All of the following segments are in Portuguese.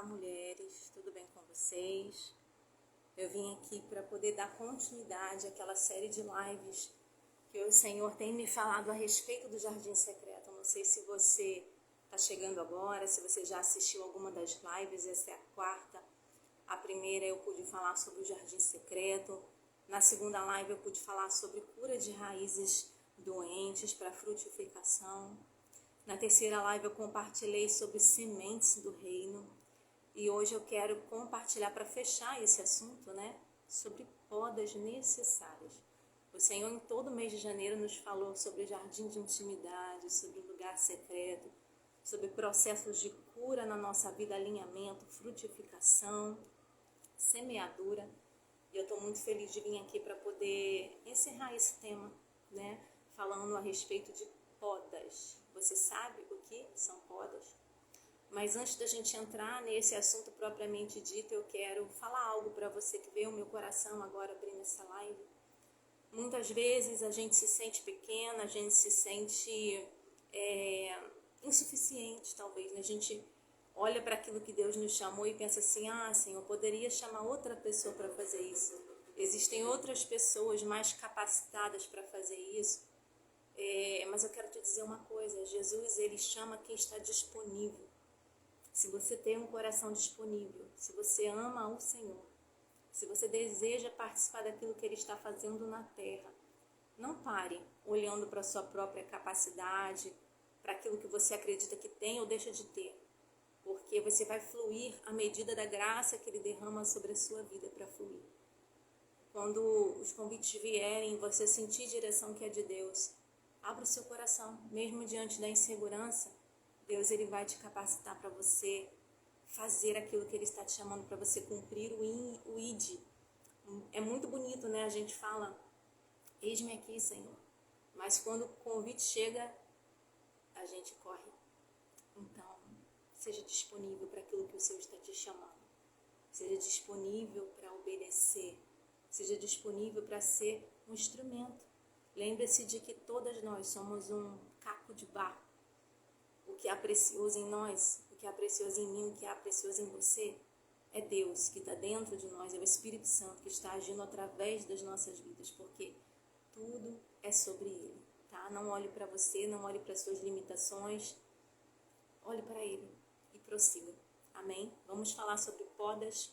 Olá, mulheres, tudo bem com vocês? Eu vim aqui para poder dar continuidade àquela série de lives que o Senhor tem me falado a respeito do Jardim Secreto. Eu não sei se você está chegando agora, se você já assistiu alguma das lives, essa é a quarta. A primeira eu pude falar sobre o Jardim Secreto. Na segunda live eu pude falar sobre cura de raízes doentes para frutificação. Na terceira live eu compartilhei sobre sementes do reino. E hoje eu quero compartilhar, para fechar esse assunto, sobre podas necessárias. O Senhor em todo mês de janeiro nos falou sobre jardim de intimidade, sobre lugar secreto, sobre processos de cura na nossa vida, alinhamento, frutificação, semeadura. E eu estou muito feliz de vir aqui para poder encerrar esse tema, falando a respeito de podas. Você sabe o que são podas? Mas antes da gente entrar nesse assunto propriamente dito, eu quero falar algo para você que veio ao meu coração agora abrindo essa live. Muitas vezes a gente se sente pequena, a gente se sente insuficiente, talvez. A gente olha para aquilo que Deus nos chamou e pensa assim, Senhor, eu poderia chamar outra pessoa para fazer isso. Existem outras pessoas mais capacitadas para fazer isso. Mas eu quero te dizer uma coisa, Jesus, ele chama quem está disponível. Se você tem um coração disponível, se você ama o Senhor, se você deseja participar daquilo que Ele está fazendo na terra, não pare olhando para a sua própria capacidade, para aquilo que você acredita que tem ou deixa de ter, porque você vai fluir à medida da graça que Ele derrama sobre a sua vida para fluir. Quando os convites vierem, você sentir direção que é de Deus, abra o seu coração, mesmo diante da insegurança. Deus, ele vai te capacitar para você fazer aquilo que ele está te chamando, para você cumprir o ID. É muito bonito, A gente fala, eis-me aqui, Senhor. Mas quando o convite chega, a gente corre. Então, seja disponível para aquilo que o Senhor está te chamando. Seja disponível para obedecer. Seja disponível para ser um instrumento. Lembre-se de que todas nós somos um caco de barro. O que há precioso em nós, o que há precioso em mim, o que há precioso em você, é Deus que está dentro de nós, é o Espírito Santo que está agindo através das nossas vidas, porque tudo é sobre Ele, tá? Não olhe para você, não olhe para suas limitações, olhe para Ele e prossiga, amém? Vamos falar sobre podas.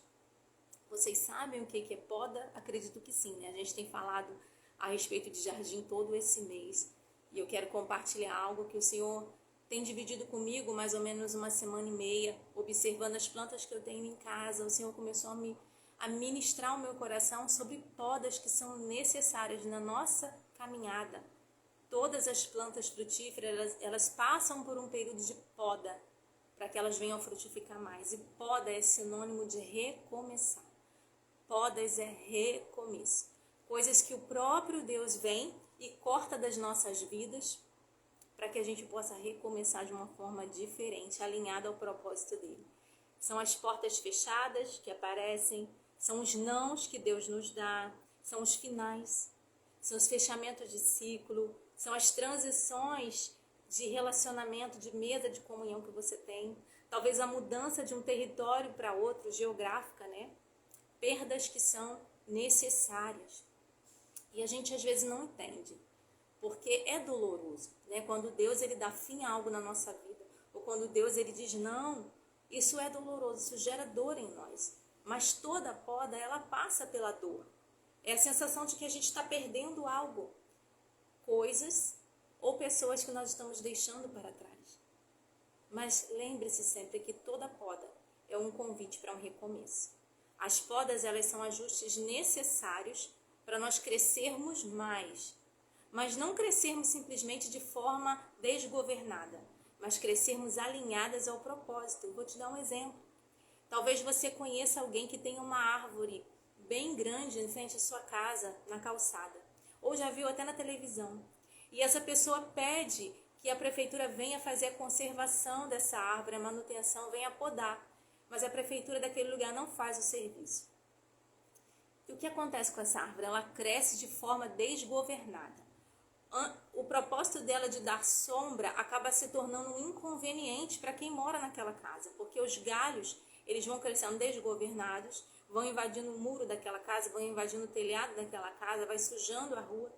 Vocês sabem o que é poda? Acredito que sim, A gente tem falado a respeito de jardim todo esse mês, e eu quero compartilhar algo que o Senhor tem dividido comigo mais ou menos uma semana e meia, observando as plantas que eu tenho em casa. O Senhor começou a ministrar o meu coração sobre podas que são necessárias na nossa caminhada. Todas as plantas frutíferas, elas passam por um período de poda, para que elas venham a frutificar mais. E poda é sinônimo de recomeçar. Podas é recomeço. Coisas que o próprio Deus vem e corta das nossas vidas, para que a gente possa recomeçar de uma forma diferente, alinhada ao propósito dele. São as portas fechadas que aparecem, são os nãos que Deus nos dá, são os finais, são os fechamentos de ciclo, são as transições de relacionamento, de mesa de comunhão que você tem, talvez a mudança de um território para outro, geográfica, Perdas que são necessárias. E a gente às vezes não entende. Porque é doloroso, Quando Deus ele dá fim a algo na nossa vida, ou quando Deus ele diz não, isso é doloroso, isso gera dor em nós. Mas toda poda, ela passa pela dor. É a sensação de que a gente está perdendo algo, coisas ou pessoas que nós estamos deixando para trás. Mas lembre-se sempre que toda poda é um convite para um recomeço. As podas, elas são ajustes necessários para nós crescermos mais. Mas não crescermos simplesmente de forma desgovernada, mas crescermos alinhadas ao propósito. Eu vou te dar um exemplo. Talvez você conheça alguém que tem uma árvore bem grande em frente à sua casa, na calçada, ou já viu até na televisão. E essa pessoa pede que a prefeitura venha fazer a conservação dessa árvore, a manutenção, venha podar, mas a prefeitura daquele lugar não faz o serviço. E o que acontece com essa árvore? Ela cresce de forma desgovernada. O propósito dela de dar sombra acaba se tornando um inconveniente para quem mora naquela casa, porque os galhos eles vão crescendo desgovernados, vão invadindo o muro daquela casa, vão invadindo o telhado daquela casa, vai sujando a rua.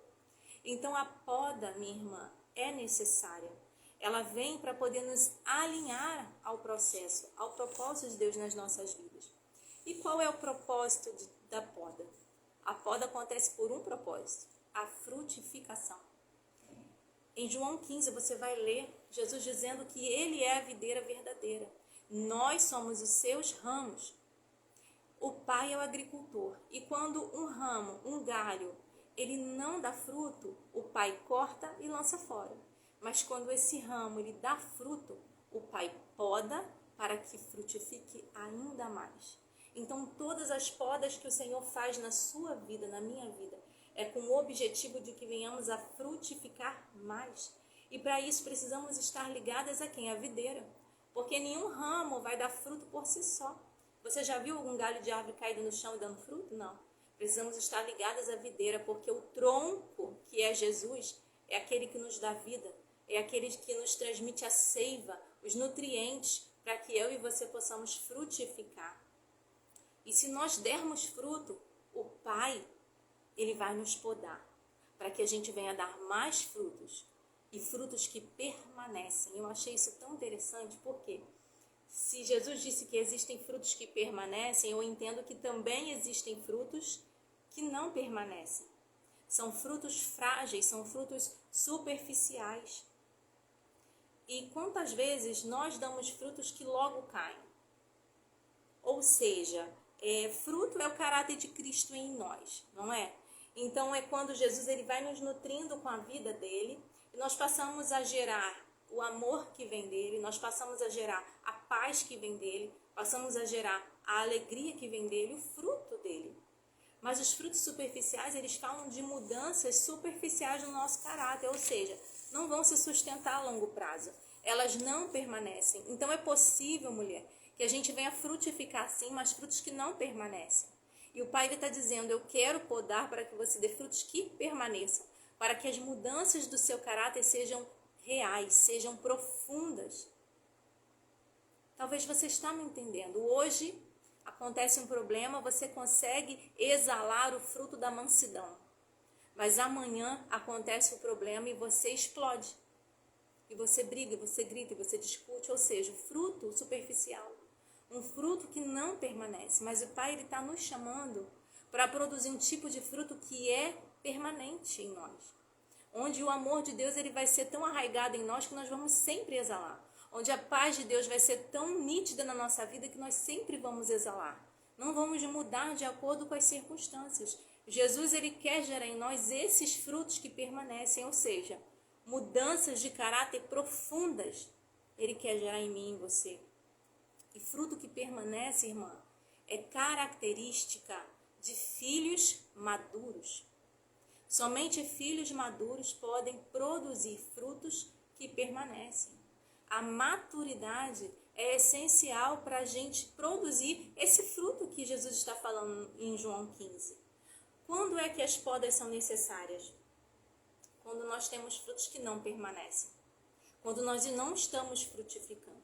Então a poda, minha irmã, é necessária. Ela vem para poder nos alinhar ao processo, ao propósito de Deus nas nossas vidas. E qual é o propósito da poda? A poda acontece por um propósito, a frutificação. Em João 15 você vai ler Jesus dizendo que ele é a videira verdadeira. Nós somos os seus ramos. O pai é o agricultor. E quando um ramo, um galho, ele não dá fruto, o pai corta e lança fora. Mas quando esse ramo ele dá fruto, o pai poda para que frutifique ainda mais. Então todas as podas que o Senhor faz na sua vida, na minha vida, é com o objetivo de que venhamos a frutificar mais. E para isso precisamos estar ligadas a quem? A videira. Porque nenhum ramo vai dar fruto por si só. Você já viu algum galho de árvore caído no chão e dando fruto? Não. Precisamos estar ligadas à videira, porque o tronco, que é Jesus, é aquele que nos dá vida, é aquele que nos transmite a seiva, os nutrientes, para que eu e você possamos frutificar. E se nós dermos fruto, o Pai, ele vai nos podar, para que a gente venha dar mais frutos, e frutos que permanecem. Eu achei isso tão interessante, porque se Jesus disse que existem frutos que permanecem, eu entendo que também existem frutos que não permanecem. São frutos frágeis, são frutos superficiais. E quantas vezes nós damos frutos que logo caem? Ou seja, fruto é o caráter de Cristo em nós, não é? Então é quando Jesus ele vai nos nutrindo com a vida dele, e nós passamos a gerar o amor que vem dele, nós passamos a gerar a paz que vem dele, passamos a gerar a alegria que vem dele, o fruto dele. Mas os frutos superficiais, eles falam de mudanças superficiais no nosso caráter, ou seja, não vão se sustentar a longo prazo. Elas não permanecem. Então é possível, mulher, que a gente venha frutificar sim, mas frutos que não permanecem. E o Pai está dizendo, eu quero podar para que você dê frutos que permaneçam, para que as mudanças do seu caráter sejam reais, sejam profundas. Talvez você está me entendendo. Hoje acontece um problema, você consegue exalar o fruto da mansidão. Mas amanhã acontece o problema e você explode. E você briga, você grita, você discute, ou seja, o fruto superficial. Um fruto que não permanece. Mas o Pai está nos chamando para produzir um tipo de fruto que é permanente em nós. Onde o amor de Deus ele vai ser tão arraigado em nós que nós vamos sempre exalar. Onde a paz de Deus vai ser tão nítida na nossa vida que nós sempre vamos exalar. Não vamos mudar de acordo com as circunstâncias. Jesus ele quer gerar em nós esses frutos que permanecem, ou seja, mudanças de caráter profundas. Ele quer gerar em mim e em você. E fruto que permanece, irmã, é característica de filhos maduros. Somente filhos maduros podem produzir frutos que permanecem. A maturidade é essencial para a gente produzir esse fruto que Jesus está falando em João 15. Quando é que as podas são necessárias? Quando nós temos frutos que não permanecem. Quando nós não estamos frutificando.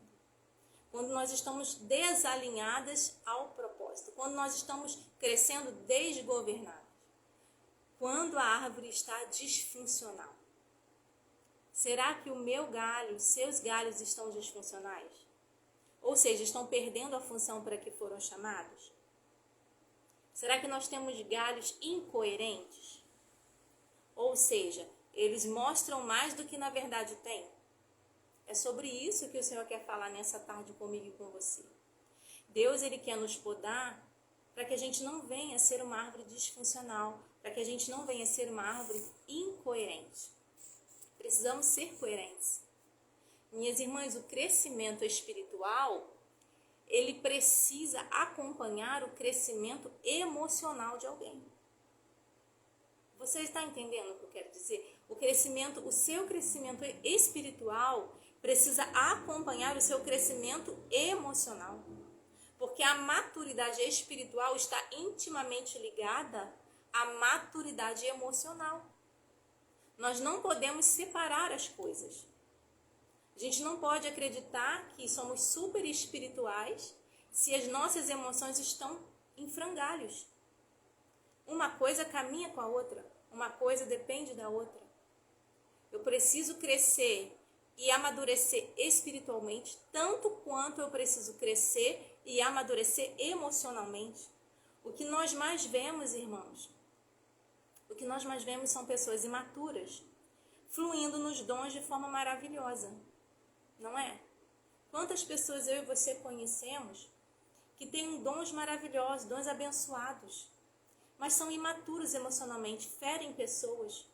Quando nós estamos desalinhadas ao propósito. Quando nós estamos crescendo desgovernadas. Quando a árvore está disfuncional. Será que o meu galho, os seus galhos estão disfuncionais? Ou seja, estão perdendo a função para que foram chamados? Será que nós temos galhos incoerentes? Ou seja, eles mostram mais do que na verdade têm? É sobre isso que o Senhor quer falar nessa tarde comigo e com você. Deus ele quer nos podar para que a gente não venha a ser uma árvore disfuncional, para que a gente não venha a ser uma árvore incoerente. Precisamos ser coerentes. Minhas irmãs, o crescimento espiritual, ele precisa acompanhar o crescimento emocional de alguém. Você está entendendo o que eu quero dizer? O seu crescimento espiritual precisa acompanhar o seu crescimento emocional. Porque a maturidade espiritual está intimamente ligada à maturidade emocional. Nós não podemos separar as coisas. A gente não pode acreditar que somos super espirituais se as nossas emoções estão em frangalhos. Uma coisa caminha com a outra, uma coisa depende da outra. Eu preciso crescer e amadurecer espiritualmente, tanto quanto eu preciso crescer e amadurecer emocionalmente. O que nós mais vemos, irmãos, o que nós mais vemos são pessoas imaturas, fluindo nos dons de forma maravilhosa, não é? Quantas pessoas eu e você conhecemos que têm dons maravilhosos, dons abençoados, mas são imaturos emocionalmente, ferem pessoas,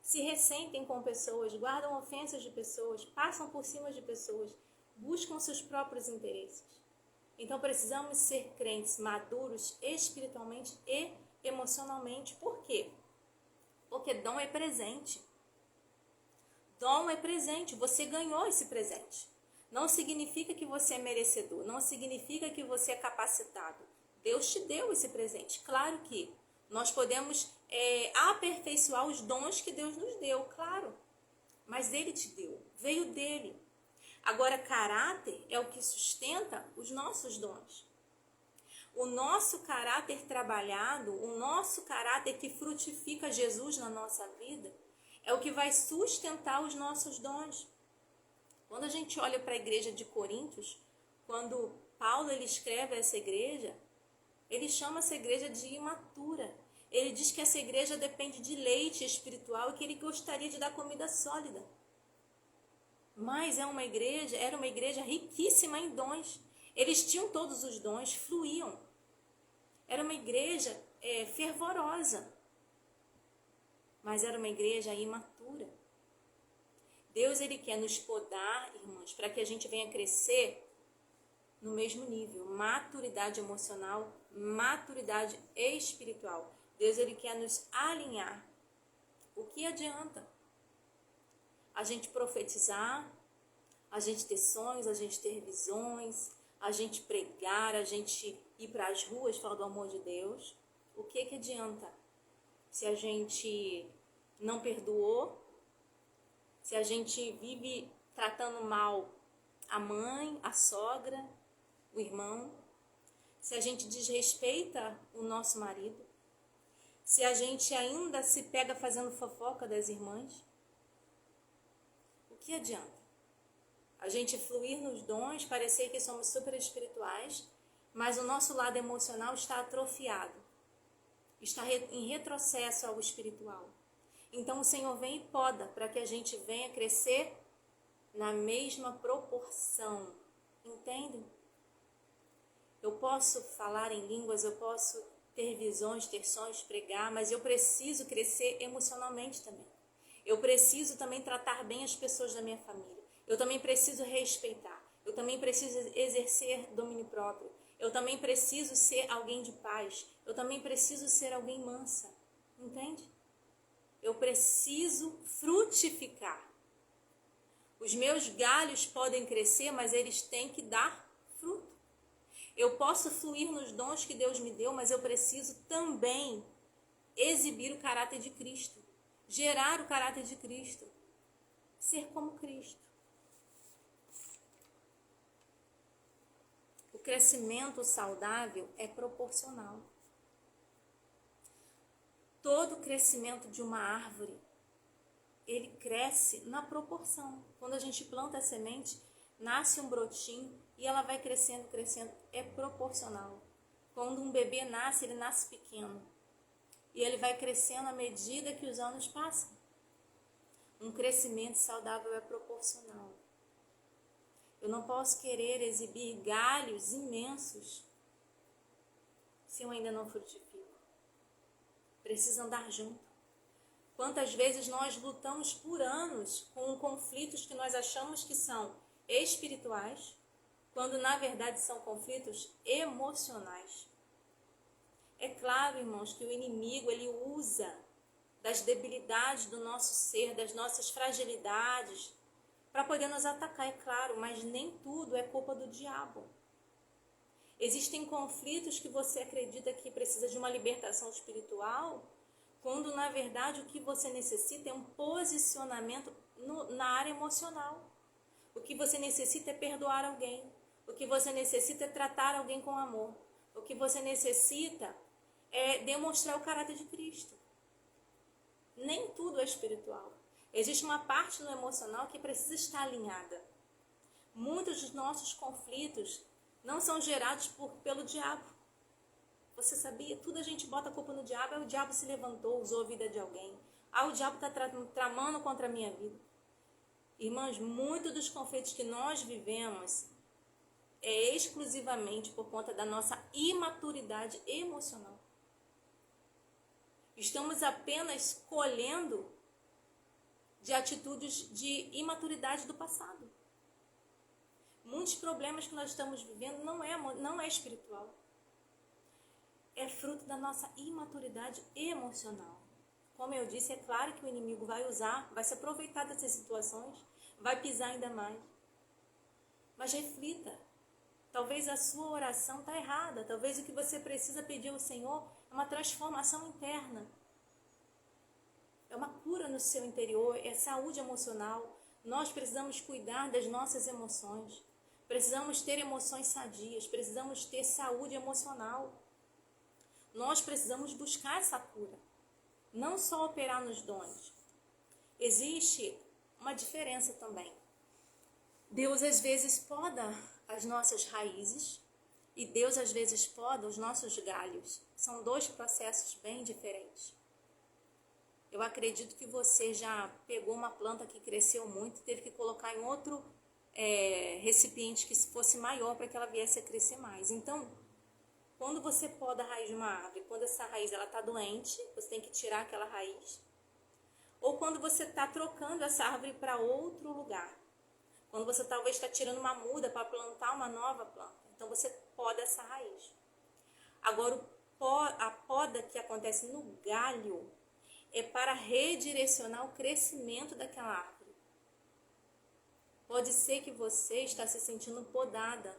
se ressentem com pessoas, guardam ofensas de pessoas, passam por cima de pessoas, buscam seus próprios interesses. Então precisamos ser crentes maduros espiritualmente e emocionalmente. Por quê? Porque dom é presente. Dom é presente, você ganhou esse presente. Não significa que você é merecedor, não significa que você é capacitado. Deus te deu esse presente. Claro que nós podemos aperfeiçoar os dons que Deus nos deu, claro. Mas Ele te deu, veio dele. Agora, caráter é o que sustenta os nossos dons. O nosso caráter trabalhado, o nosso caráter que frutifica Jesus na nossa vida, é o que vai sustentar os nossos dons. Quando a gente olha para a igreja de Coríntios, quando Paulo ele escreve essa igreja, ele chama essa igreja de imatura. Ele diz que essa igreja depende de leite espiritual e que ele gostaria de dar comida sólida. Mas era uma igreja riquíssima em dons. Eles tinham todos os dons, fluíam. Era uma igreja fervorosa. Mas era uma igreja imatura. Deus ele quer nos podar, irmãos, para que a gente venha crescer no mesmo nível. Maturidade emocional, maturidade espiritual. Deus ele quer nos alinhar. O que adianta a gente profetizar, a gente ter sonhos, a gente ter visões, a gente pregar, a gente ir para as ruas falar do amor de Deus? O que adianta se a gente não perdoou, se a gente vive tratando mal a mãe, a sogra, o irmão, se a gente desrespeita o nosso marido, se a gente ainda se pega fazendo fofoca das irmãs? O que adianta? A gente fluir nos dons, parecer que somos super espirituais, mas o nosso lado emocional está atrofiado, está em retrocesso ao espiritual. Então o Senhor vem e poda para que a gente venha crescer na mesma proporção, entende? Eu posso falar em línguas, eu posso ter visões, ter sonhos, pregar, mas eu preciso crescer emocionalmente também. Eu preciso também tratar bem as pessoas da minha família. Eu também preciso respeitar. Eu também preciso exercer domínio próprio. Eu também preciso ser alguém de paz. Eu também preciso ser alguém mansa. Entende? Eu preciso frutificar. Os meus galhos podem crescer, mas eles têm que dar fruto. Eu posso fluir nos dons que Deus me deu, mas eu preciso também exibir o caráter de Cristo. Gerar o caráter de Cristo. Ser como Cristo. O crescimento saudável é proporcional. Todo crescimento de uma árvore, ele cresce na proporção. Quando a gente planta a semente, nasce um brotinho e ela vai crescendo, crescendo. É proporcional. Quando um bebê nasce, ele nasce pequeno. E ele vai crescendo à medida que os anos passam. Um crescimento saudável é proporcional. Eu não posso querer exibir galhos imensos se eu ainda não frutifico. Precisa andar junto. Quantas vezes nós lutamos por anos com conflitos que nós achamos que são espirituais, quando na verdade são conflitos emocionais. É claro, irmãos, que o inimigo ele usa das debilidades do nosso ser, das nossas fragilidades, para poder nos atacar, é claro, mas nem tudo é culpa do diabo. Existem conflitos que você acredita que precisa de uma libertação espiritual, quando na verdade o que você necessita é um posicionamento na área emocional. O que você necessita é perdoar alguém. O que você necessita é tratar alguém com amor. O que você necessita é demonstrar o caráter de Cristo. Nem tudo é espiritual. Existe uma parte no emocional que precisa estar alinhada. Muitos dos nossos conflitos não são gerados pelo diabo. Você sabia? Tudo a gente bota a culpa no diabo. O diabo se levantou, usou a vida de alguém. O diabo está tramando contra a minha vida. Irmãs, muitos dos conflitos que nós vivemos é exclusivamente por conta da nossa imaturidade emocional. Estamos apenas colhendo de atitudes de imaturidade do passado. Muitos problemas que nós estamos vivendo não é espiritual. É fruto da nossa imaturidade emocional. Como eu disse, é claro que o inimigo vai se aproveitar dessas situações, vai pisar ainda mais. Mas reflita. Talvez a sua oração está errada. Talvez o que você precisa pedir ao Senhor é uma transformação interna. É uma cura no seu interior, é saúde emocional. Nós precisamos cuidar das nossas emoções. Precisamos ter emoções sadias, precisamos ter saúde emocional. Nós precisamos buscar essa cura. Não só operar nos dons. Existe uma diferença também. Deus às vezes poda as nossas raízes e Deus às vezes poda os nossos galhos. São dois processos bem diferentes. Eu acredito que você já pegou uma planta que cresceu muito e teve que colocar em outro recipiente que fosse maior para que ela viesse a crescer mais. Então, quando você poda a raiz de uma árvore, quando essa raiz está doente, você tem que tirar aquela raiz. Ou quando você está trocando essa árvore para outro lugar. Quando você talvez está tirando uma muda para plantar uma nova planta. Então você poda essa raiz. Agora, a poda que acontece no galho é para redirecionar o crescimento daquela árvore. Pode ser que você está se sentindo podada,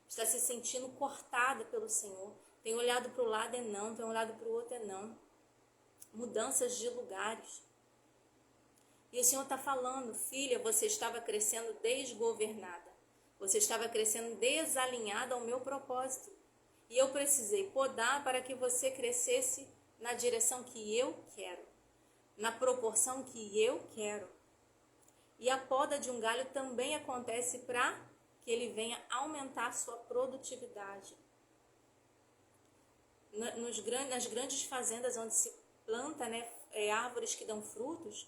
está se sentindo cortada pelo Senhor. Tem olhado para o lado e não, tem olhado para o outro e não. Mudanças de lugares. E o Senhor está falando, filha, você estava crescendo desgovernada. Você estava crescendo desalinhada ao meu propósito. E eu precisei podar para que você crescesse na direção que eu quero. Na proporção que eu quero. E a poda de um galho também acontece para que ele venha aumentar a sua produtividade. Nas grandes fazendas onde se planta árvores que dão frutos,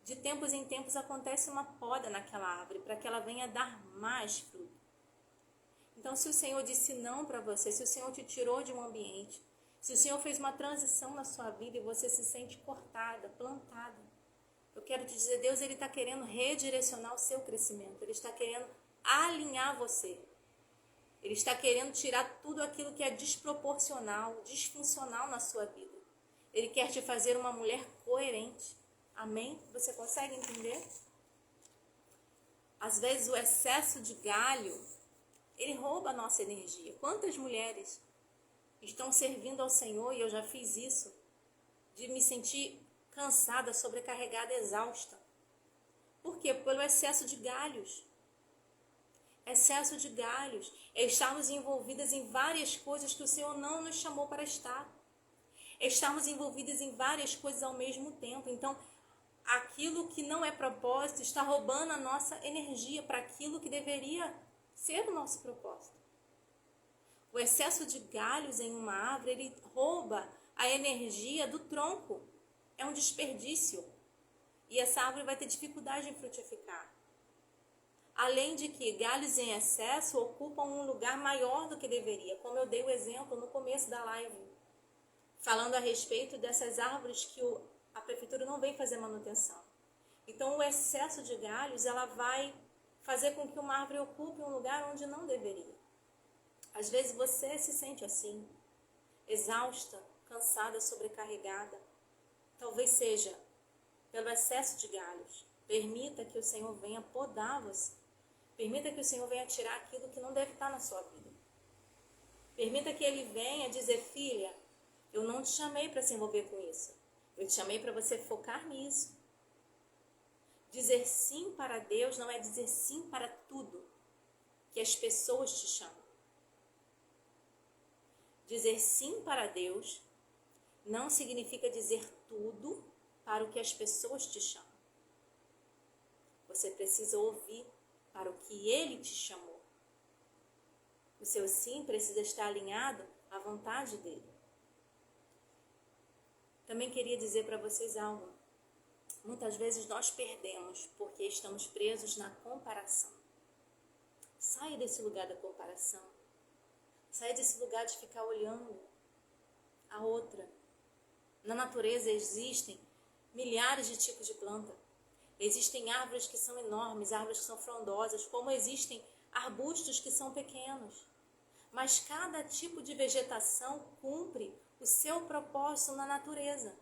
de tempos em tempos acontece uma poda naquela árvore para que ela venha dar mais fruto. Então, se o Senhor disse não para você, se o Senhor te tirou de um ambiente, se o Senhor fez uma transição na sua vida e você se sente cortada, plantada, eu quero te dizer, Deus ele está querendo redirecionar o seu crescimento, Ele está querendo alinhar você. Ele está querendo tirar tudo aquilo que é desproporcional, disfuncional na sua vida. Ele quer te fazer uma mulher coerente. Amém? Você consegue entender? Às vezes o excesso de galho, ele rouba a nossa energia. Quantas mulheres estão servindo ao Senhor, e eu já fiz isso, de me sentir cansada, sobrecarregada, exausta. Por quê? Pelo excesso de galhos. Excesso de galhos. É estarmos envolvidas em várias coisas que o Senhor não nos chamou para estar. É estarmos envolvidas em várias coisas ao mesmo tempo. Então, aquilo que não é propósito está roubando a nossa energia para aquilo que deveria ser o nosso propósito. O excesso de galhos em uma árvore, ele rouba a energia do tronco. É um desperdício. E essa árvore vai ter dificuldade em frutificar. Além de que galhos em excesso ocupam um lugar maior do que deveria, como eu dei o exemplo no começo da live, falando a respeito dessas árvores que a prefeitura não vem fazer manutenção. Então, o excesso de galhos, ela vai fazer com que uma árvore ocupe um lugar onde não deveria. Às vezes você se sente assim, exausta, cansada, sobrecarregada. Talvez seja pelo excesso de galhos. Permita que o Senhor venha podar você. Permita que o Senhor venha tirar aquilo que não deve estar na sua vida. Permita que Ele venha dizer, filha, eu não te chamei para se envolver com isso. Eu te chamei para você focar nisso. Dizer sim para Deus não é dizer sim para tudo que as pessoas te chamam. Dizer sim para Deus não significa dizer tudo para o que as pessoas te chamam. Você precisa ouvir para o que Ele te chamou. O seu sim precisa estar alinhado à vontade dEle. Também queria dizer para vocês algo. Muitas vezes nós perdemos porque estamos presos na comparação. Saia desse lugar da comparação. Saia desse lugar de ficar olhando a outra. Na natureza existem milhares de tipos de planta. Existem árvores que são enormes, árvores que são frondosas, como existem arbustos que são pequenos. Mas cada tipo de vegetação cumpre o seu propósito na natureza.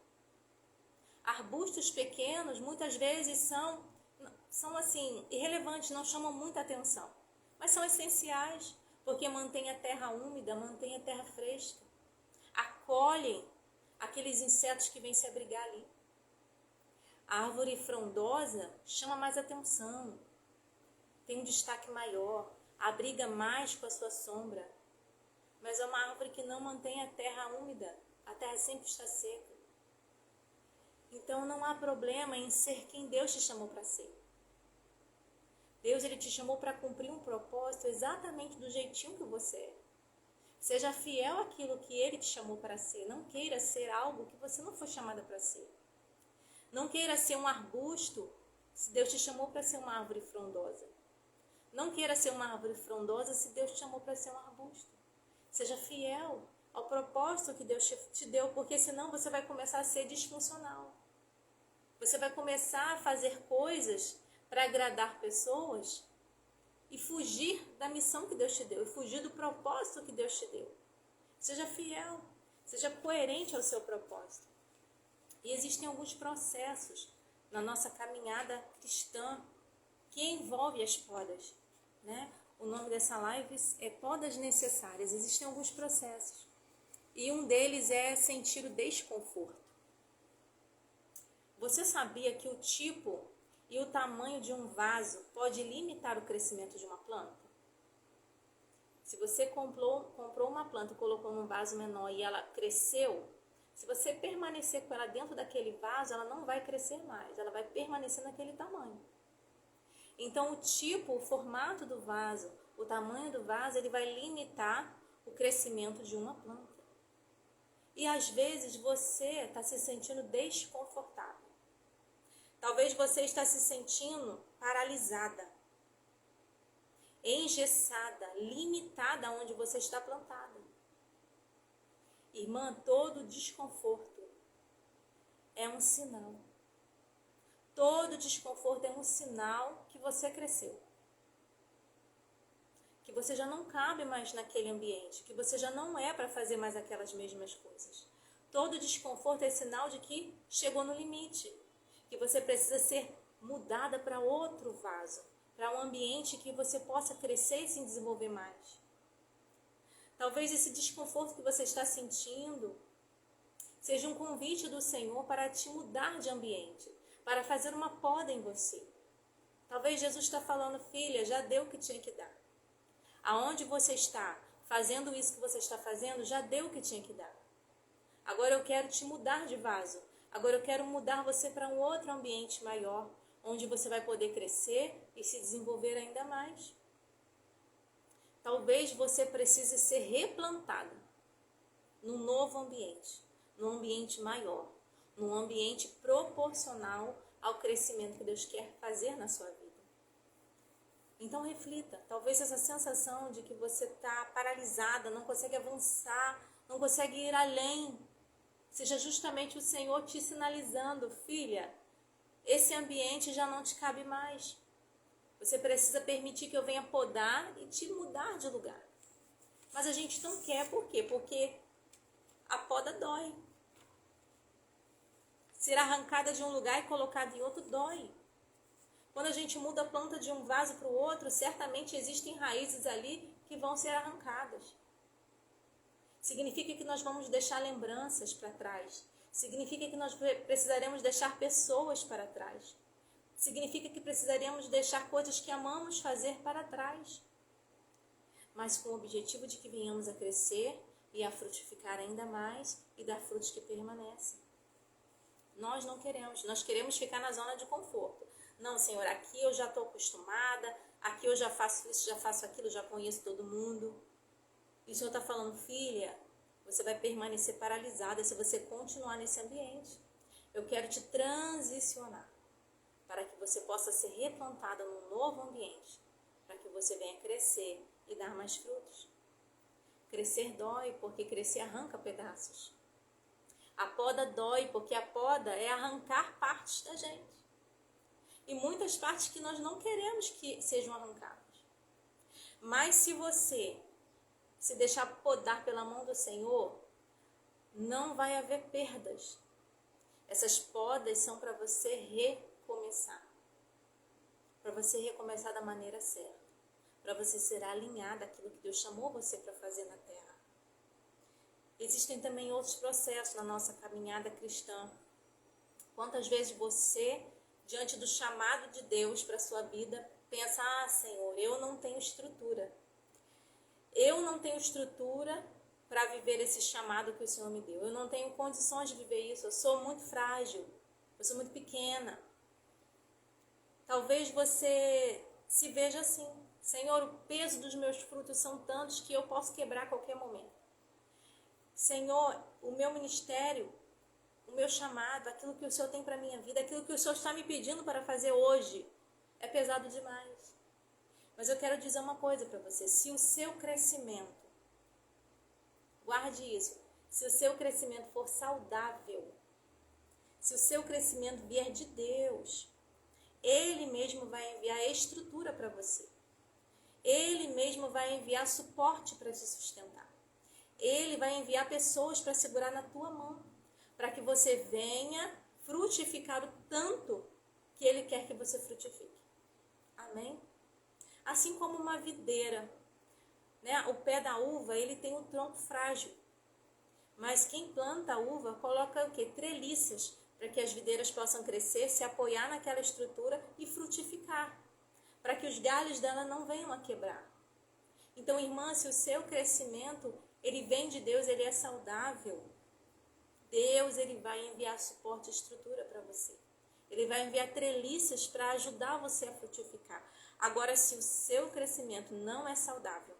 Arbustos pequenos muitas vezes são assim, irrelevantes, não chamam muita atenção. Mas são essenciais, porque mantêm a terra úmida, mantêm a terra fresca. Acolhem aqueles insetos que vêm se abrigar ali. A árvore frondosa chama mais atenção, tem um destaque maior, abriga mais com a sua sombra. Mas é uma árvore que não mantém a terra úmida, a terra sempre está seca. Então não há problema em ser quem Deus te chamou para ser. Deus ele te chamou para cumprir um propósito exatamente do jeitinho que você é. Seja fiel àquilo que Ele te chamou para ser. Não queira ser algo que você não foi chamada para ser. Não queira ser um arbusto se Deus te chamou para ser uma árvore frondosa. Não queira ser uma árvore frondosa se Deus te chamou para ser um arbusto. Seja fiel ao propósito que Deus te deu, porque senão você vai começar a ser disfuncional. Você vai começar a fazer coisas para agradar pessoas e fugir da missão que Deus te deu, e fugir do propósito que Deus te deu. Seja fiel, seja coerente ao seu propósito. E existem alguns processos na nossa caminhada cristã que envolvem as podas, né? O nome dessa live é Podas Necessárias. Existem alguns processos. E um deles é sentir o desconforto. Você sabia que o tipo e o tamanho de um vaso pode limitar o crescimento de uma planta? Se você comprou uma planta e colocou num vaso menor e ela cresceu, se você permanecer com ela dentro daquele vaso, ela não vai crescer mais, ela vai permanecer naquele tamanho. Então, o tipo, o formato do vaso, o tamanho do vaso, ele vai limitar o crescimento de uma planta. E às vezes você está se sentindo desconfortável. Talvez você está se sentindo paralisada, engessada, limitada onde você está plantada. Irmã, todo desconforto é um sinal. Todo desconforto é um sinal que você cresceu. Que você já não cabe mais naquele ambiente, que você já não é para fazer mais aquelas mesmas coisas. Todo desconforto é sinal de que chegou no limite, que você precisa ser mudada para outro vaso, para um ambiente que você possa crescer e se desenvolver mais. Talvez esse desconforto que você está sentindo seja um convite do Senhor para te mudar de ambiente, para fazer uma poda em você. Talvez Jesus está falando, filha, já deu o que tinha que dar. Aonde você está fazendo isso que você está fazendo, já deu o que tinha que dar. Agora eu quero te mudar de vaso. Agora eu quero mudar você para um outro ambiente maior, onde você vai poder crescer e se desenvolver ainda mais. Talvez você precise ser replantado num novo ambiente, num ambiente maior, num ambiente proporcional ao crescimento que Deus quer fazer na sua vida. Então reflita, talvez essa sensação de que você está paralisada, não consegue avançar, não consegue ir além, seja justamente o Senhor te sinalizando, filha, esse ambiente já não te cabe mais. Você precisa permitir que eu venha podar e te mudar de lugar. Mas a gente não quer, por quê? Porque a poda dói. Ser arrancada de um lugar e colocada em outro dói. Quando a gente muda a planta de um vaso para o outro, certamente existem raízes ali que vão ser arrancadas. Significa que nós vamos deixar lembranças para trás. Significa que nós precisaremos deixar pessoas para trás. Significa que precisaremos deixar coisas que amamos fazer para trás. mas com o objetivo de que venhamos a crescer e a frutificar ainda mais e dar frutos que permanecem. Nós não queremos, nós queremos ficar na zona de conforto. Não, Senhor, aqui eu já estou acostumada, aqui eu já faço isso, já faço aquilo, já conheço todo mundo. E o Senhor está falando, filha, você vai permanecer paralisada se você continuar nesse ambiente. Eu quero te transicionar para que você possa ser replantada num novo ambiente, para que você venha crescer e dar mais frutos. Crescer dói, porque crescer arranca pedaços. A poda dói, porque a poda é arrancar partes da gente. E muitas partes que nós não queremos que sejam arrancadas. Mas se você se deixar podar pela mão do Senhor, não vai haver perdas. Essas podas são para você recomeçar. Para você recomeçar da maneira certa. Para você ser alinhada àquilo que Deus chamou você para fazer na terra. Existem também outros processos na nossa caminhada cristã. Quantas vezes você, diante do chamado de Deus para a sua vida, pensa, Senhor, eu não tenho estrutura. Eu não tenho estrutura para viver esse chamado que o Senhor me deu. Eu não tenho condições de viver isso. Eu sou muito frágil. Eu sou muito pequena. Talvez você se veja assim. Senhor, o peso dos meus frutos são tantos que eu posso quebrar a qualquer momento. Senhor, o meu ministério, o meu chamado, aquilo que o Senhor tem para a minha vida, aquilo que o Senhor está me pedindo para fazer hoje, é pesado demais. Mas eu quero dizer uma coisa para você. Se o seu crescimento, guarde isso, se o seu crescimento for saudável, se o seu crescimento vier de Deus, Ele mesmo vai enviar estrutura para você. Ele mesmo vai enviar suporte para te sustentar. Ele vai enviar pessoas para segurar na tua mão, para que você venha frutificar o tanto que Ele quer que você frutifique. Amém? Assim como uma videira, né? O pé da uva, ele tem um tronco frágil. Mas quem planta a uva coloca o quê? Treliças, para que as videiras possam crescer, se apoiar naquela estrutura e frutificar, para que os galhos dela não venham a quebrar. Então, irmã, se o seu crescimento, ele vem de Deus, ele é saudável, Deus, ele vai enviar suporte e estrutura para você. Ele vai enviar treliças para ajudar você a frutificar. Agora, se o seu crescimento não é saudável,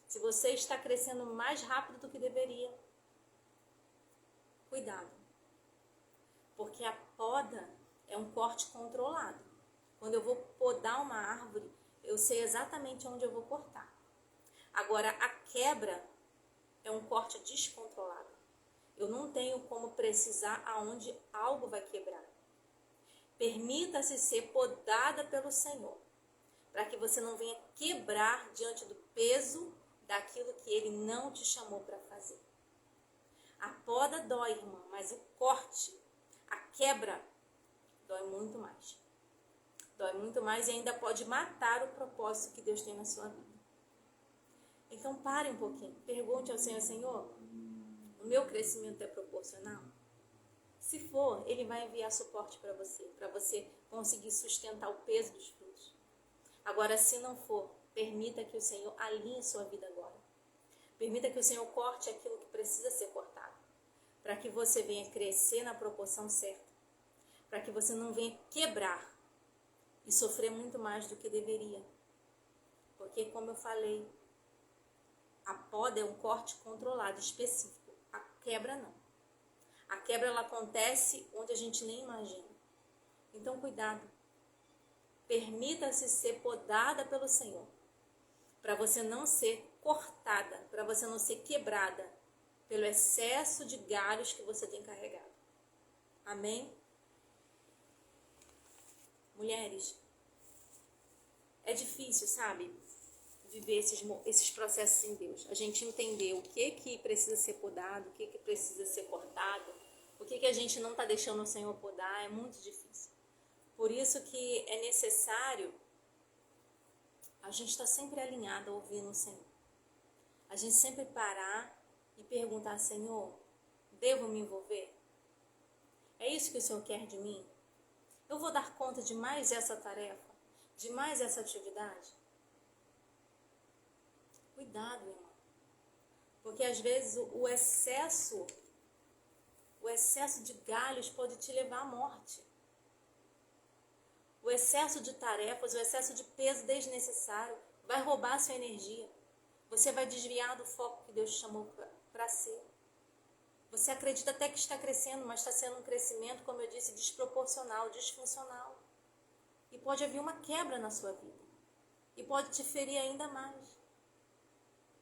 se você está crescendo mais rápido do que deveria, cuidado. Porque a poda é um corte controlado. Quando eu vou podar uma árvore, eu sei exatamente onde eu vou cortar. Agora, a quebra é um corte descontrolado. Eu não tenho como precisar aonde algo vai quebrar. Permita-se ser podada pelo Senhor, para que você não venha quebrar diante do peso daquilo que Ele não te chamou para fazer. A poda dói, irmã, mas o corte, a quebra, dói muito mais. Dói muito mais e ainda pode matar o propósito que Deus tem na sua vida. Então pare um pouquinho, pergunte ao Senhor, Senhor, o meu crescimento é proporcional? Se for, Ele vai enviar suporte para você conseguir sustentar o peso dos frutos. Agora, se não for, permita que o Senhor alinhe sua vida agora. Permita que o Senhor corte aquilo que precisa ser cortado, para que você venha crescer na proporção certa, para que você não venha quebrar e sofrer muito mais do que deveria. Porque, como eu falei, a poda é um corte controlado, específico. A quebra não. A quebra ela acontece onde a gente nem imagina. Então, cuidado. Permita-se ser podada pelo Senhor, para você não ser cortada, para você não ser quebrada pelo excesso de galhos que você tem carregado. Amém? Mulheres, é difícil, sabe? Viver esses processos em Deus. A gente entender o que precisa ser podado, o que precisa ser cortado, o que a gente não está deixando o Senhor podar, é muito difícil. Por isso que é necessário a gente estar sempre alinhado, ouvindo o Senhor. A gente sempre parar e perguntar, Senhor, devo me envolver? É isso que o Senhor quer de mim? Eu vou dar conta de mais essa tarefa? De mais essa atividade? Cuidado, irmão. Porque às vezes o excesso de galhos pode te levar à morte. O excesso de tarefas, o excesso de peso desnecessário vai roubar a sua energia. Você vai desviar do foco que Deus te chamou para ser. Você acredita até que está crescendo, mas está sendo um crescimento, como eu disse, desproporcional, disfuncional. E pode haver uma quebra na sua vida. E pode te ferir ainda mais.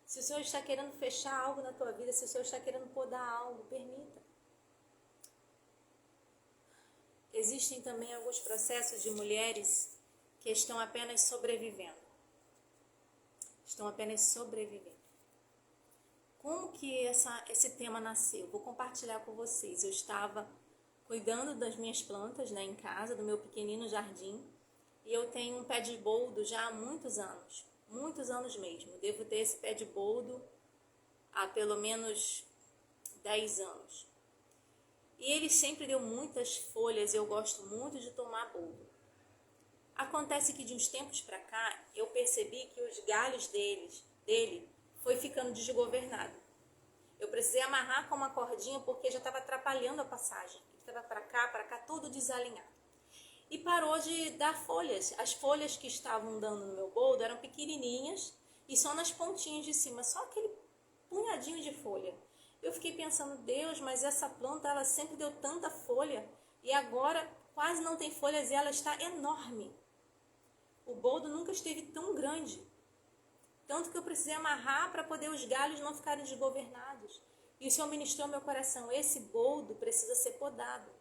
Se o Senhor está querendo fechar algo na tua vida, se o Senhor está querendo podar algo, permita. Existem também alguns processos de mulheres que estão apenas sobrevivendo. Estão apenas sobrevivendo. Como que esse tema nasceu? Vou compartilhar com vocês. Eu estava cuidando das minhas plantas, né, em casa, do meu pequenino jardim. E eu tenho um pé de boldo já há muitos anos mesmo. Devo ter esse pé de boldo há pelo menos 10 anos. E ele sempre deu muitas folhas, eu gosto muito de tomar boldo. Acontece que de uns tempos para cá, eu percebi que os galhos dele foi ficando desgovernado. Eu precisei amarrar com uma cordinha porque já estava atrapalhando a passagem. Ele estava para cá, todo desalinhado. E parou de dar folhas. As folhas que estavam dando no meu boldo eram pequenininhas e só nas pontinhas de cima, só aquele punhadinho de folha. Eu fiquei pensando, Deus, mas essa planta ela sempre deu tanta folha e agora quase não tem folhas e ela está enorme. O boldo nunca esteve tão grande. Tanto que eu precisei amarrar para poder os galhos não ficarem desgovernados. E o Senhor ministrou ao meu coração, esse boldo precisa ser podado.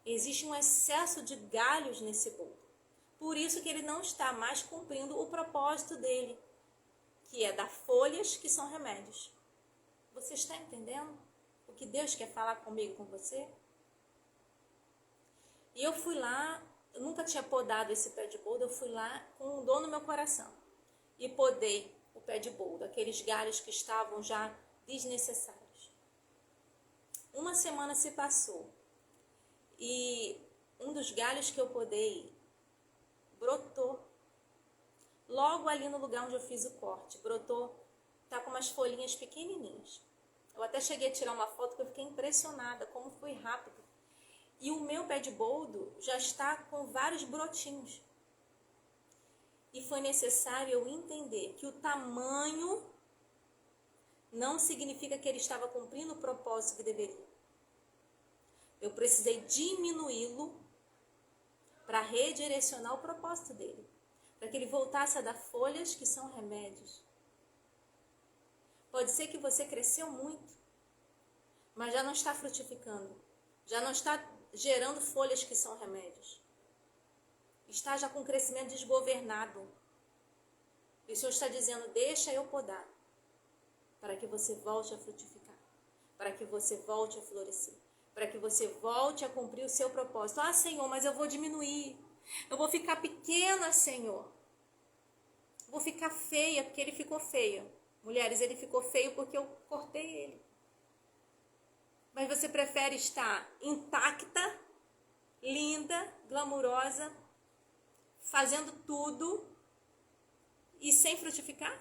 Existe um excesso de galhos nesse boldo. Por isso que ele não está mais cumprindo o propósito dele, que é dar folhas que são remédios. Você está entendendo o que Deus quer falar comigo, com você? E eu fui lá, eu nunca tinha podado esse pé de boldo, eu fui lá com dor no meu coração. E podei o pé de boldo, aqueles galhos que estavam já desnecessários. Uma semana se passou e um dos galhos que eu podei brotou. Logo ali no lugar onde eu fiz o corte, brotou, tá com umas folhinhas pequenininhas. Eu até cheguei a tirar uma foto porque eu fiquei impressionada como foi rápido. E o meu pé de boldo já está com vários brotinhos. E foi necessário eu entender que o tamanho não significa que ele estava cumprindo o propósito que deveria. Eu precisei diminuí-lo para redirecionar o propósito dele. Para que ele voltasse a dar folhas que são remédios. Pode ser que você cresceu muito, mas já não está frutificando. Já não está gerando folhas que são remédios. Está já com crescimento desgovernado. E o Senhor está dizendo, deixa eu podar. Para que você volte a frutificar. Para que você volte a florescer. Para que você volte a cumprir o seu propósito. Ah, Senhor, mas eu vou diminuir. Eu vou ficar pequena, Senhor. Vou ficar feia, porque ele ficou feio. Mulheres, ele ficou feio porque eu cortei ele. Mas você prefere estar intacta, linda, glamurosa, fazendo tudo e sem frutificar?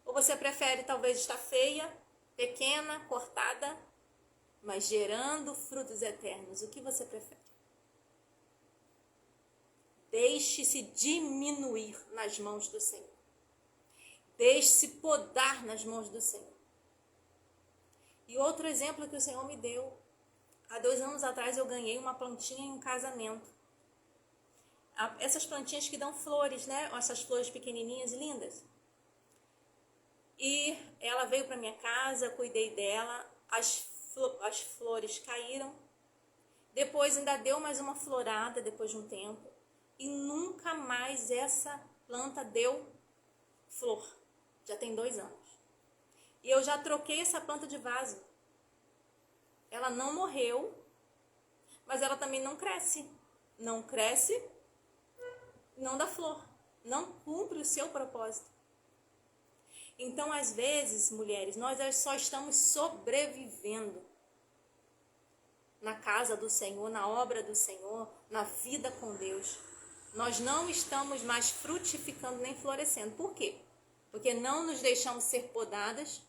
Ou você prefere talvez estar feia, pequena, cortada, mas gerando frutos eternos? O que você prefere? Deixe-se diminuir nas mãos do Senhor. Deixe-se podar nas mãos do Senhor. E outro exemplo que o Senhor me deu. Há 2 anos atrás eu ganhei uma plantinha em um casamento. Essas plantinhas que dão flores, né? Essas flores pequenininhas e lindas. E ela veio para minha casa, cuidei dela. As flores caíram. Depois ainda deu mais uma florada depois de um tempo. E nunca mais essa planta deu flor. Já tem 2 anos. E eu já troquei essa planta de vaso. Ela não morreu, mas ela também não cresce. Não cresce, não dá flor. Não cumpre o seu propósito. Então, às vezes, mulheres, nós só estamos sobrevivendo na casa do Senhor, na obra do Senhor, na vida com Deus. Nós não estamos mais frutificando nem florescendo. Por quê? porque não nos deixamos ser podadas,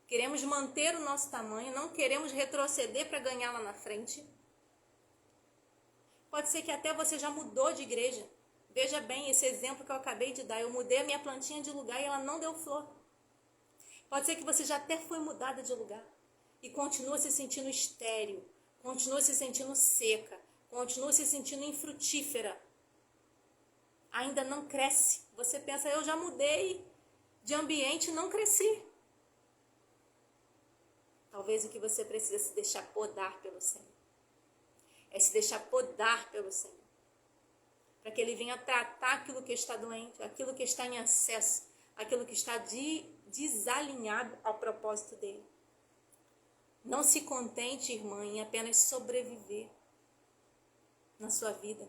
queremos manter o nosso tamanho, não queremos retroceder para ganhar lá na frente. Pode ser que até você já mudou de igreja. Veja bem esse exemplo que eu acabei de dar. Eu mudei a minha plantinha de lugar e ela não deu flor. Pode ser que você já até foi mudada de lugar e continua se sentindo estéril, continua se sentindo seca, continua se sentindo infrutífera. Ainda não cresce. Você pensa, eu já mudei de ambiente e não cresci. Talvez o que você precisa é se deixar podar pelo Senhor. É se deixar podar pelo Senhor. Para que Ele venha tratar aquilo que está doente, aquilo que está em excesso, aquilo que está desalinhado ao propósito dEle. Não se contente, irmã, em apenas sobreviver na sua vida.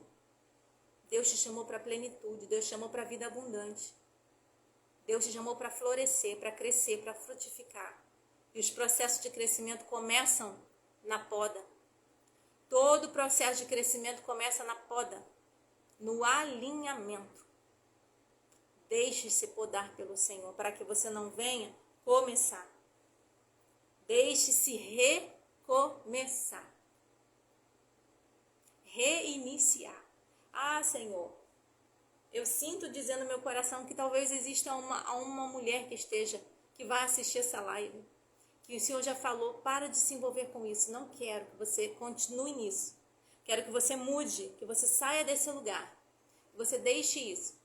Deus te chamou para a plenitude, Deus te chamou para a vida abundante. Deus te chamou para florescer, para crescer, para frutificar. E os processos de crescimento começam na poda. Todo processo de crescimento começa na poda, no alinhamento. Deixe-se podar pelo Senhor, para que você não venha começar. Deixe-se recomeçar. Reiniciar. Ah, Senhor, eu sinto dizendo no meu coração que talvez exista uma mulher que vai assistir essa live, que o Senhor já falou, para de se envolver com isso. Não quero que você continue nisso. Quero que você mude, que você saia desse lugar, que você deixe isso.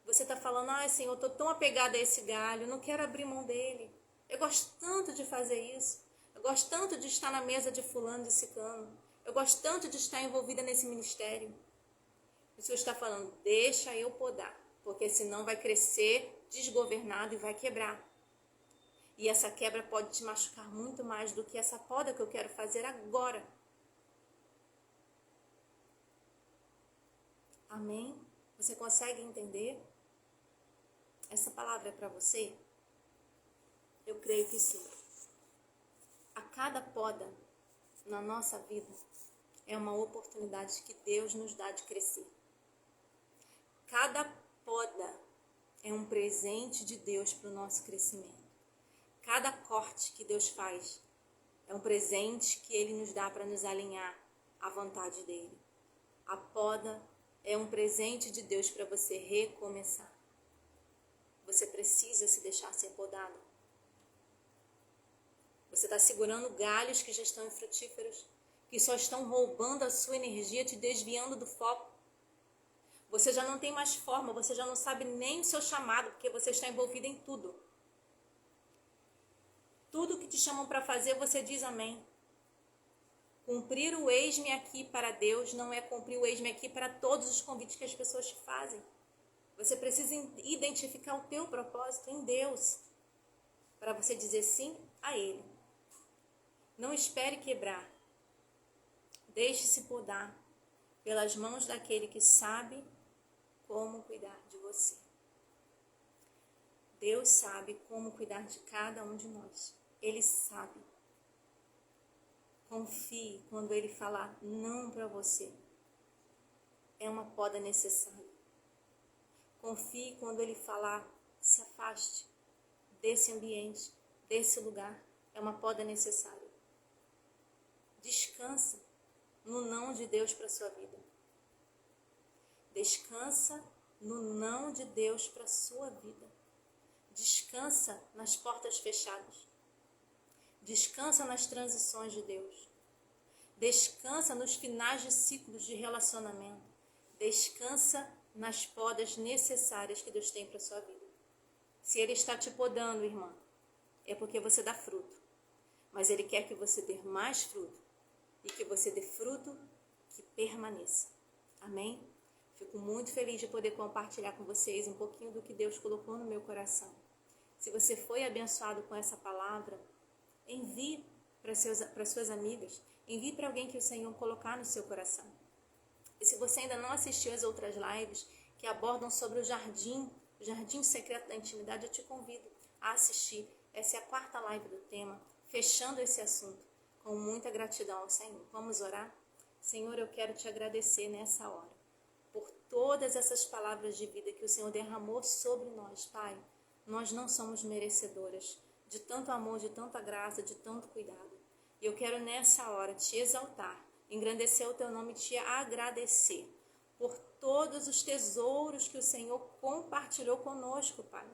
Você está falando, ai Senhor, eu estou tão apegada a esse galho, não quero abrir mão dele. Eu gosto tanto de fazer isso. Eu gosto tanto de estar na mesa de fulano, de ciclano. Eu gosto tanto de estar envolvida nesse ministério. O Senhor está falando, deixa eu podar, porque senão vai crescer desgovernado e vai quebrar. E essa quebra pode te machucar muito mais do que essa poda que eu quero fazer agora. Amém? Você consegue entender? Essa palavra é para você? Eu creio que sim. A cada poda na nossa vida é uma oportunidade que Deus nos dá de crescer. Cada poda é um presente de Deus para o nosso crescimento. Cada corte que Deus faz é um presente que Ele nos dá para nos alinhar à vontade dEle. A poda é um presente de Deus para você recomeçar. Você precisa se deixar ser podado. Você está segurando galhos que já estão infrutíferos, que só estão roubando a sua energia, te desviando do foco. Você já não tem mais forma, você já não sabe nem o seu chamado, porque você está envolvido em tudo. Tudo que te chamam para fazer, você diz amém. Cumprir o eis-me aqui para Deus não é cumprir o eis-me aqui para todos os convites que as pessoas te fazem. Você precisa identificar o teu propósito em Deus, para você dizer sim a Ele. Não espere quebrar. Deixe-se podar pelas mãos daquele que sabe como cuidar de você. Deus sabe como cuidar de cada um de nós. Ele sabe. Confie quando Ele falar não para você. É uma poda necessária. Confie quando Ele falar se afaste desse ambiente, desse lugar. É uma poda necessária. Descansa no não de Deus para a sua vida. Descansa no não de Deus para a sua vida. Descansa nas portas fechadas. Descansa nas transições de Deus. Descansa nos finais de ciclos de relacionamento. Descansa nas podas necessárias que Deus tem para a sua vida. Se Ele está te podando, irmã, é porque você dá fruto. Mas Ele quer que você dê mais fruto. E que você dê fruto que permaneça. Amém? Fico muito feliz de poder compartilhar com vocês um pouquinho do que Deus colocou no meu coração. Se você foi abençoado com essa palavra, envie para suas amigas, envie para alguém que o Senhor colocar no seu coração. E se você ainda não assistiu às outras lives que abordam sobre o jardim secreto da intimidade, eu te convido a assistir. Essa é a 4ª live do tema, fechando esse assunto, com muita gratidão ao Senhor. Vamos orar? Senhor, eu quero te agradecer nessa hora, por todas essas palavras de vida que o Senhor derramou sobre nós, Pai. Nós não somos merecedoras de tanto amor, de tanta graça, de tanto cuidado. E eu quero nessa hora te exaltar, engrandecer o teu nome e te agradecer por todos os tesouros que o Senhor compartilhou conosco, Pai.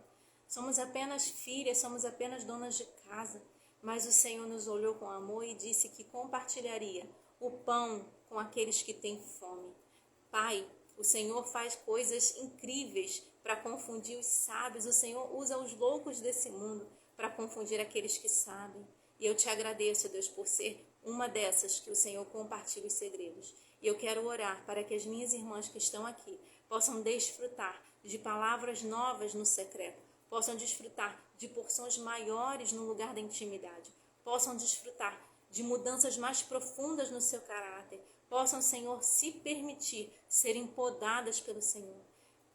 Somos apenas filhas, somos apenas donas de casa, mas o Senhor nos olhou com amor e disse que compartilharia o pão com aqueles que têm fome. Pai, o Senhor faz coisas incríveis para confundir os sábios. O Senhor usa os loucos desse mundo para confundir aqueles que sabem. E eu te agradeço, Deus, por ser uma dessas que o Senhor compartilha os segredos. E eu quero orar para que as minhas irmãs que estão aqui possam desfrutar de palavras novas no secreto, possam desfrutar de porções maiores no lugar da intimidade, possam desfrutar de mudanças mais profundas no seu caráter, possam, Senhor, se permitir serem podadas pelo Senhor.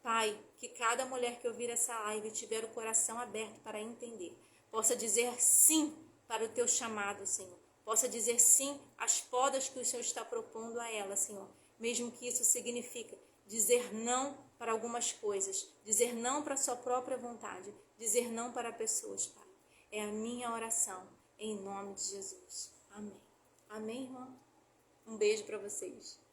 Pai, que cada mulher que ouvir essa live tiver o coração aberto para entender, possa dizer sim para o teu chamado, Senhor. Possa dizer sim às podas que o Senhor está propondo a ela, Senhor. Mesmo que isso signifique dizer não para algumas coisas, dizer não para a sua própria vontade, dizer não para pessoas, Pai. É a minha oração, em nome de Jesus. Amém. Amém, irmão? Um beijo para vocês.